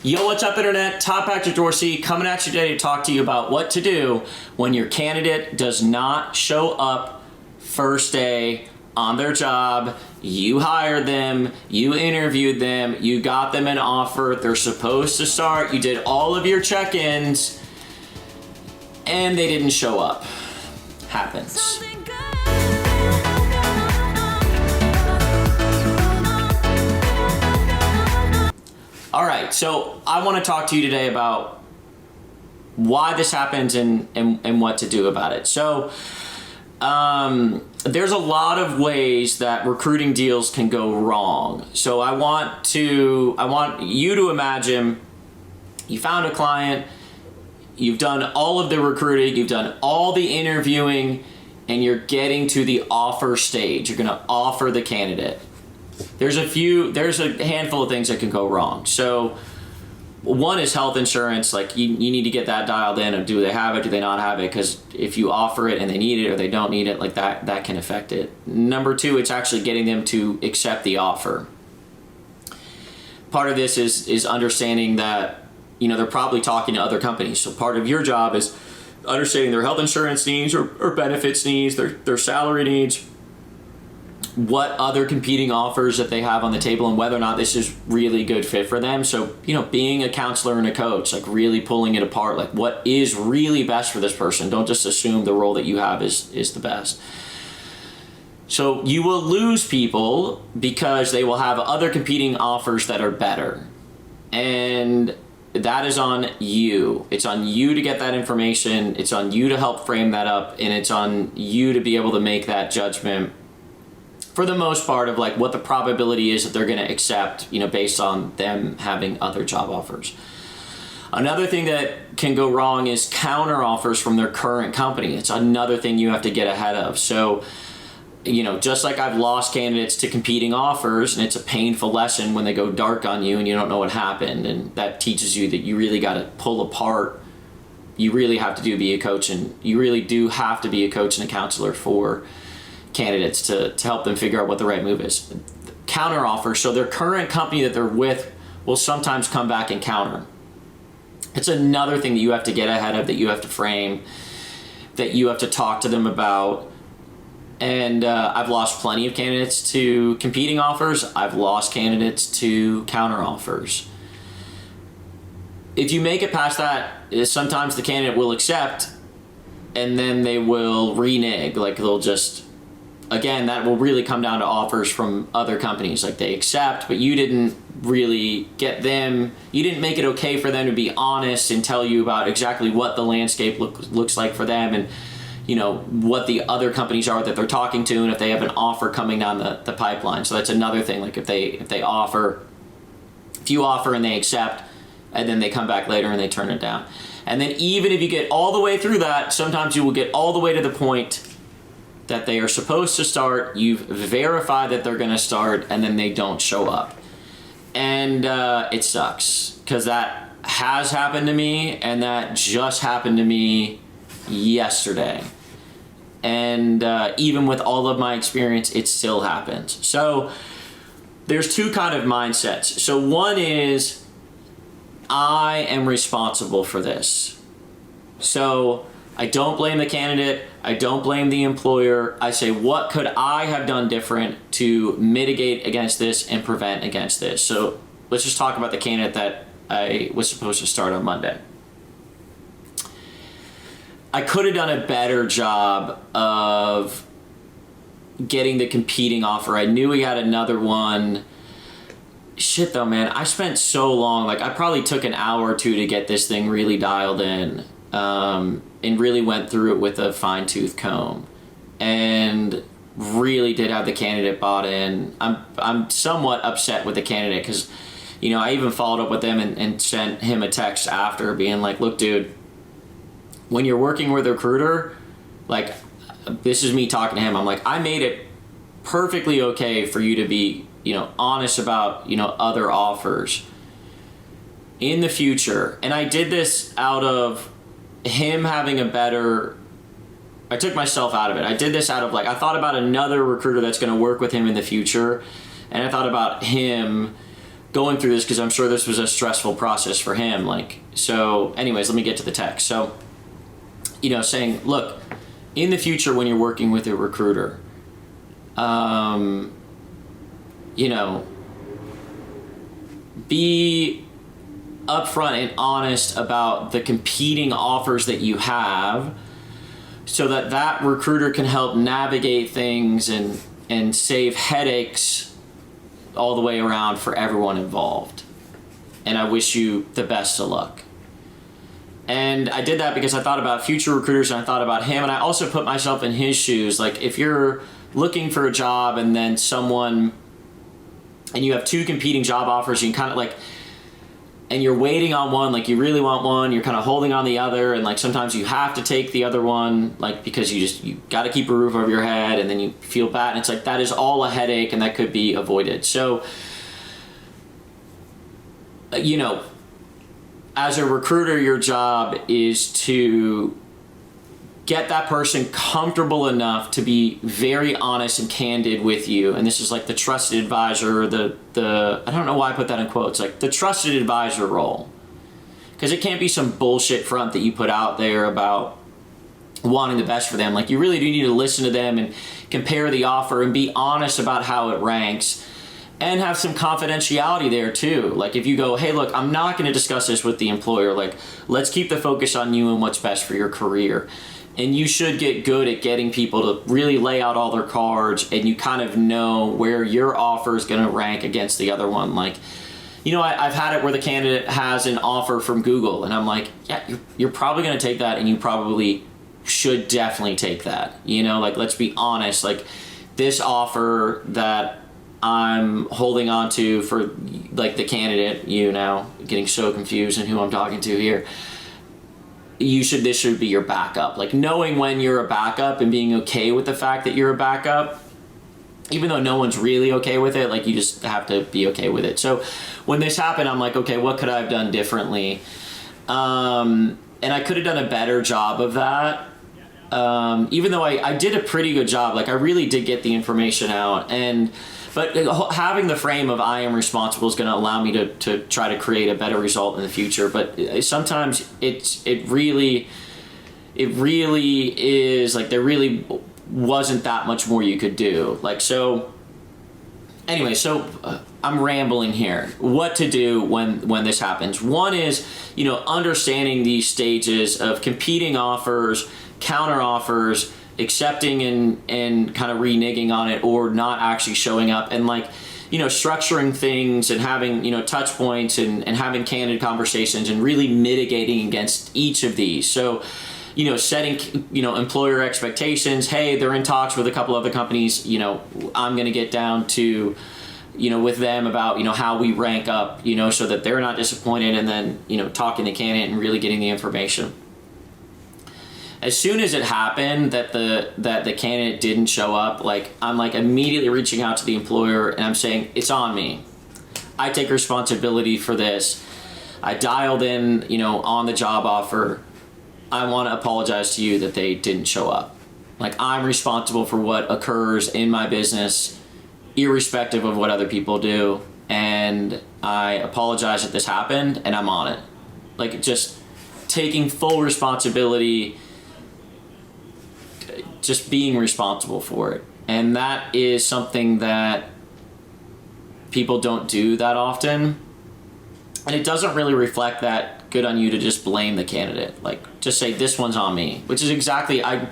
Yo, what's up, Internet? Top Actor Dorsey coming at you today to talk to you about what to do when your candidate does not show up first day on their job. You hired them, you interviewed them, you got them an offer, they're supposed to start, you did all of your check-ins, and they didn't show up. Happens. All right, so I want to talk to you today about why this happens and what to do about it. So there's a lot of ways that recruiting deals can go wrong. So I want you to imagine you found a client, you've done all of the recruiting, you've done all the interviewing, and you're getting to the offer stage. You're going to offer the candidate. There's a handful of things that can go wrong. So one is health insurance. Like you need to get that dialed in of do they have it, do they not have it? Because if you offer it and they need it or they don't need it, like that can affect it. Number two, it's actually getting them to accept the offer. Part of this is understanding that, they're probably talking to other companies. So part of your job is understanding their health insurance needs or benefits needs, their salary needs, what other competing offers that they have on the table, and whether or not this is really good fit for them. So, being a counselor and a coach, like really pulling it apart, like what is really best for this person. Don't just assume the role that you have is the best. So you will lose people because they will have other competing offers that are better. And that is on you. It's on you to get that information. It's on you to help frame that up. And it's on you to be able to make that judgment for the most part of like what the probability is that they're going to accept, based on them having other job offers. Another thing that can go wrong is counter offers from their current company. It's another thing you have to get ahead of. So, just like I've lost candidates to competing offers, and it's a painful lesson when they go dark on you and you don't know what happened, and that teaches you that you really got to pull apart. You really have to be a coach, and you really do have to be a coach and a counselor for candidates to help them figure out what the right move is. Counter offers, so their current company that they're with will sometimes come back and counter. It's another thing that you have to get ahead of, that you have to frame, that you have to talk to them about. And I've lost plenty of candidates to competing offers. I've lost candidates to counter offers. If you make it past that, sometimes the candidate will accept and then they will renege. Like they'll just, again, that will really come down to offers from other companies. Like they accept, but you didn't really get them, you didn't make it okay for them to be honest and tell you about exactly what the landscape looks like for them, and what the other companies are that they're talking to, and if they have an offer coming down the pipeline. So that's another thing. Like if you offer and they accept, and then they come back later and they turn it down. And then even if you get all the way through that, sometimes you will get all the way to the point that they are supposed to start, you've verified that they're going to start, and then they don't show up. And it sucks, because that has happened to me, and that just happened to me yesterday. And even with all of my experience, it still happens. So there's two kind of mindsets. So one is, I am responsible for this. So I don't blame the candidate. I don't blame the employer. I say, what could I have done different to mitigate against this and prevent against this? So let's just talk about the candidate that I was supposed to start on Monday. I could have done a better job of getting the competing offer. I knew he had another one. Shit though, man, I spent so long. Like I probably took an hour or two to get this thing really dialed in. And really went through it with a fine-tooth comb, and really did have the candidate bought in. I'm somewhat upset with the candidate because, I even followed up with them and sent him a text after being like, look, dude, when you're working with a recruiter, like this is me talking to him. I'm like, I made it perfectly okay for you to be, honest about, other offers in the future. And I did this out of him having a better, I took myself out of it. I did this out of I thought about another recruiter that's going to work with him in the future. And I thought about him going through this because I'm sure this was a stressful process for him. Like, so anyways, let me get to the text. So, you know, saying, look, in the future when you're working with a recruiter, you know, be upfront and honest about the competing offers that you have so that that recruiter can help navigate things and save headaches all the way around for everyone involved. And I wish you the best of luck. And I did that because I thought about future recruiters and I thought about him, and I also put myself in his shoes. Like, if you're looking for a job and then and you have two competing job offers, you can kind of like, and you're waiting on one, like you really want one, you're kind of holding on the other, and like sometimes you have to take the other one, like because you got to keep a roof over your head, and then you feel bad, and it's like that is all a headache and that could be avoided. So, you know, as a recruiter, your job is to get that person comfortable enough to be very honest and candid with you. And this is like the trusted advisor, the I don't know why I put that in quotes, like the trusted advisor role. Because it can't be some bullshit front that you put out there about wanting the best for them. Like, you really do need to listen to them and compare the offer and be honest about how it ranks. And have some confidentiality there too. Like, if you go, hey, look, I'm not going to discuss this with the employer. Like, let's keep the focus on you and what's best for your career. And you should get good at getting people to really lay out all their cards, and you kind of know where your offer is going to rank against the other one. Like, you know, I've had it where the candidate has an offer from Google, and I'm like, yeah, you're probably going to take that, and you probably should definitely take that. You know, like, let's be honest. Like, this offer that I'm holding on to for, like, the candidate, you know, getting so confused in who I'm talking to here. This should be your backup. Like, knowing when you're a backup and being okay with the fact that you're a backup, even though no one's really okay with it, like, you just have to be okay with it. So when this happened, I'm like, okay, what could I have done differently? And I could have done a better job of that. Even though I did a pretty good job, like, I really did get the information out, but having the frame of I am responsible is going to allow me to try to create a better result in the future. But sometimes it really is like there really wasn't that much more you could do. Like, so anyway, so I'm rambling here. What to do when this happens? One is, you know, understanding these stages of competing offers, counter offers, accepting and kind of reneging on it, or not actually showing up, and, like, you know, structuring things and having, you know, touch points and having candid conversations and really mitigating against each of these. So, you know, setting, you know, employer expectations. Hey, they're in talks with a couple other companies, you know, I'm going to get down to, you know, with them about, you know, how we rank up, you know, so that they're not disappointed, and then, you know, talking to the candidate and really getting the information. As soon as it happened that the candidate didn't show up, like, I'm like immediately reaching out to the employer and I'm saying, it's on me. I take responsibility for this. I dialed in, you know, on the job offer. I want to apologize to you that they didn't show up. Like, I'm responsible for what occurs in my business, irrespective of what other people do. And I apologize that this happened, and I'm on it. Like, just taking full responsibility, just being responsible for it. And that is something that people don't do that often. And it doesn't really reflect that good on you to just blame the candidate. Like, just say, this one's on me, which is exactly, I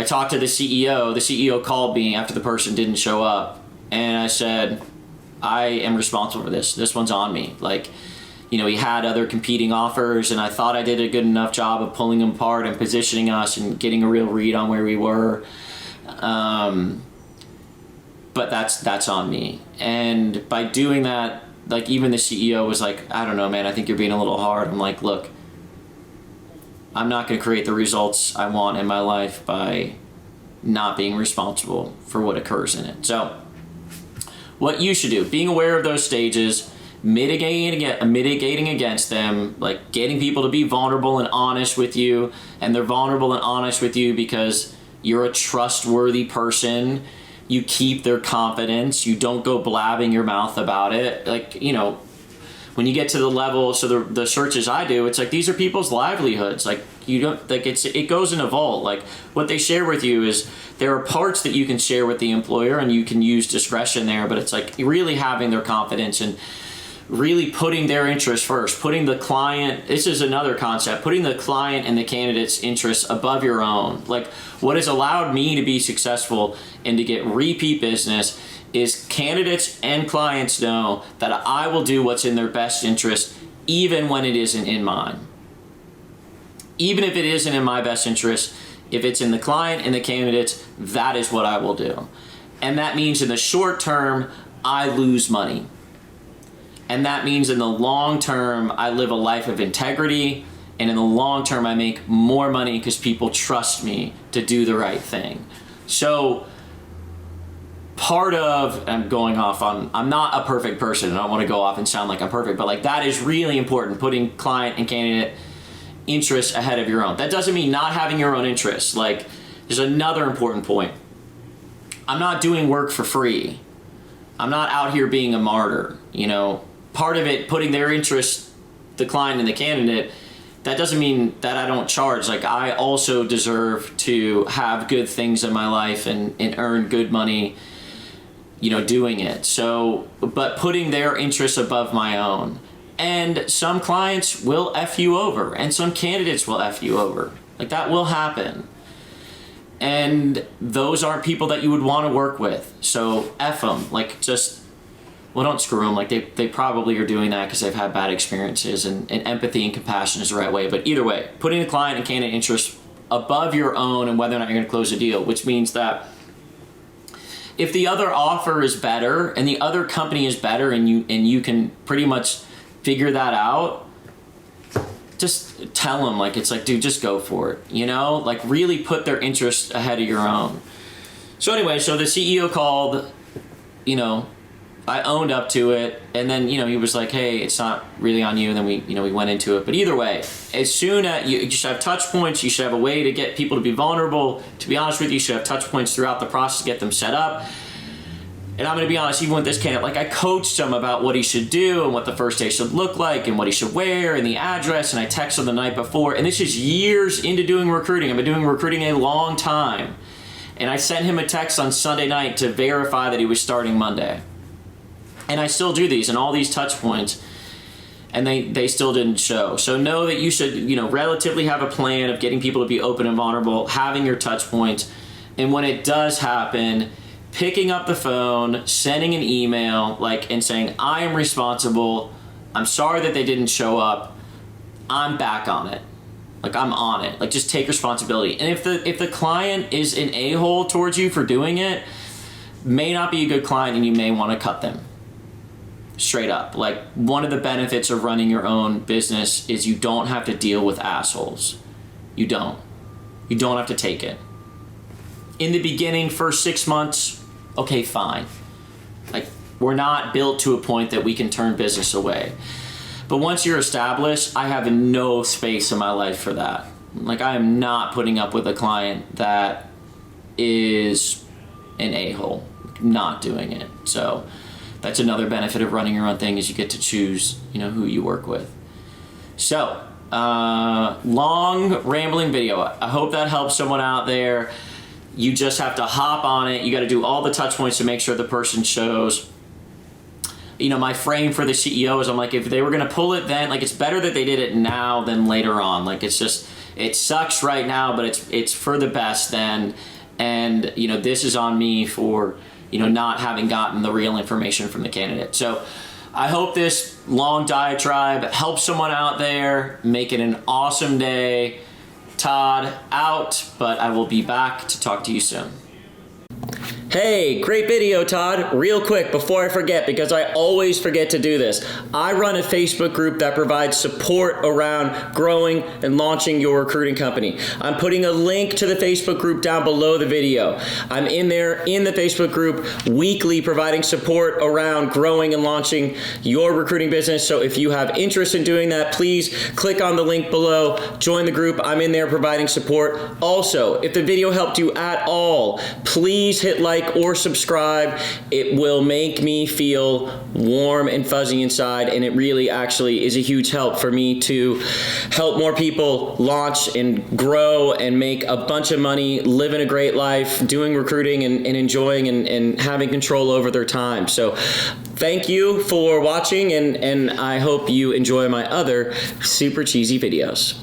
talked to the CEO. The CEO called me after the person didn't show up, and I said, I am responsible for this. This one's on me. Like, you know, he had other competing offers, and I thought I did a good enough job of pulling them apart and positioning us and getting a real read on where we were. But that's on me. And by doing that, like, even the CEO was like, I don't know, man, I think you're being a little hard. I'm like, look, I'm not going to create the results I want in my life by not being responsible for what occurs in it. So what you should do, being aware of those stages, mitigating against them, like getting people to be vulnerable and honest with you, and they're vulnerable and honest with you because you're a trustworthy person. You keep their confidence. You don't go blabbing your mouth about it. Like, you know, when you get to the level, so the searches I do, it's like these are people's livelihoods. Like you don't like it goes in a vault. Like what they share with you is there are parts that you can share with the employer and you can use discretion there, but it's like really having their confidence and really putting their interests first, putting the client, this is another concept, putting the client and the candidate's interests above your own. Like what has allowed me to be successful and to get repeat business is candidates and clients know that I will do what's in their best interest even when it isn't in mine. Even if it isn't in my best interest, if it's in the client and the candidates, that is what I will do. And that means in the short term, I lose money. And that means in the long term, I live a life of integrity. And in the long term, I make more money because people trust me to do the right thing. So part of, I'm going off on, I'm not a perfect person. I don't want to go off and sound like I'm perfect, but like that is really important, putting client and candidate interests ahead of your own. That doesn't mean not having your own interests. Like there's another important point. I'm not doing work for free. I'm not out here being a martyr, you know. Part of it, putting their interest, the client and the candidate, that doesn't mean that I don't charge. Like I also deserve to have good things in my life and earn good money, you know, doing it. So, but putting their interests above my own. And some clients will F you over and some candidates will F you over. Like that will happen. And those aren't people that you would want to work with. So F them, like just, well, don't screw them. Like they probably are doing that because they've had bad experiences, and empathy and compassion is the right way. But either way, putting the client and candidate interest above your own and whether or not you're going to close a deal, which means that if the other offer is better and the other company is better and you can pretty much figure that out, just tell them, like, it's like, dude, just go for it, you know? Like really put their interest ahead of your own. So anyway, so the CEO called, you know, I owned up to it, and then, you know, he was like, hey, it's not really on you, and then we went into it. But either way, as soon as you should have touch points, you should have a way to get people to be vulnerable. To be honest with you should have touch points throughout the process to get them set up. And I'm going to be honest, even with this candidate, like I coached him about what he should do and what the first day should look like and what he should wear and the address, and I texted him the night before. And this is years into doing recruiting. I've been doing recruiting a long time. And I sent him a text on Sunday night to verify that he was starting Monday. And I still do these and all these touch points, and they still didn't show. So know that you should, you know, relatively have a plan of getting people to be open and vulnerable, having your touch points, and when it does happen, picking up the phone, sending an email, like, and saying, I am responsible. I'm sorry that they didn't show up. I'm back on it. Like, I'm on it. Like, just take responsibility. And if the client is an a-hole towards you for doing it, may not be a good client, and you may want to cut them. Straight up. Like, one of the benefits of running your own business is you don't have to deal with assholes. You don't have to take it. In the beginning, first 6 months, okay, fine. Like, we're not built to a point that we can turn business away. But once you're established, I have no space in my life for that. Like, I am not putting up with a client that is an a-hole. Not doing it. So that's another benefit of running your own thing, is you get to choose, you know, who you work with. So, long rambling video. I hope that helps someone out there. You just have to hop on it. You got to do all the touch points to make sure the person shows. You know, my frame for the CEO is, I'm like, if they were going to pull it then, like, it's better that they did it now than later on. Like, it's just, it sucks right now, but it's for the best then. And, you know, this is on me for, you know, not having gotten the real information from the candidate. So I hope this long diatribe helps someone out there. Make it an awesome day. Todd out, but I will be back to talk to you soon. Hey, great video, Todd. Real quick, before I forget, because I always forget to do this, I run a Facebook group that provides support around growing and launching your recruiting company. I'm putting a link to the Facebook group down below the video. I'm in there in the Facebook group weekly providing support around growing and launching your recruiting business. So if you have interest in doing that, please click on the link below, join the group. I'm in there providing support. Also, if the video helped you at all, please hit like like or subscribe. It will make me feel warm and fuzzy inside, and it really actually is a huge help for me to help more people launch and grow and make a bunch of money, living a great life, doing recruiting and enjoying and having control over their time. So thank you for watching, and I hope you enjoy my other super cheesy videos.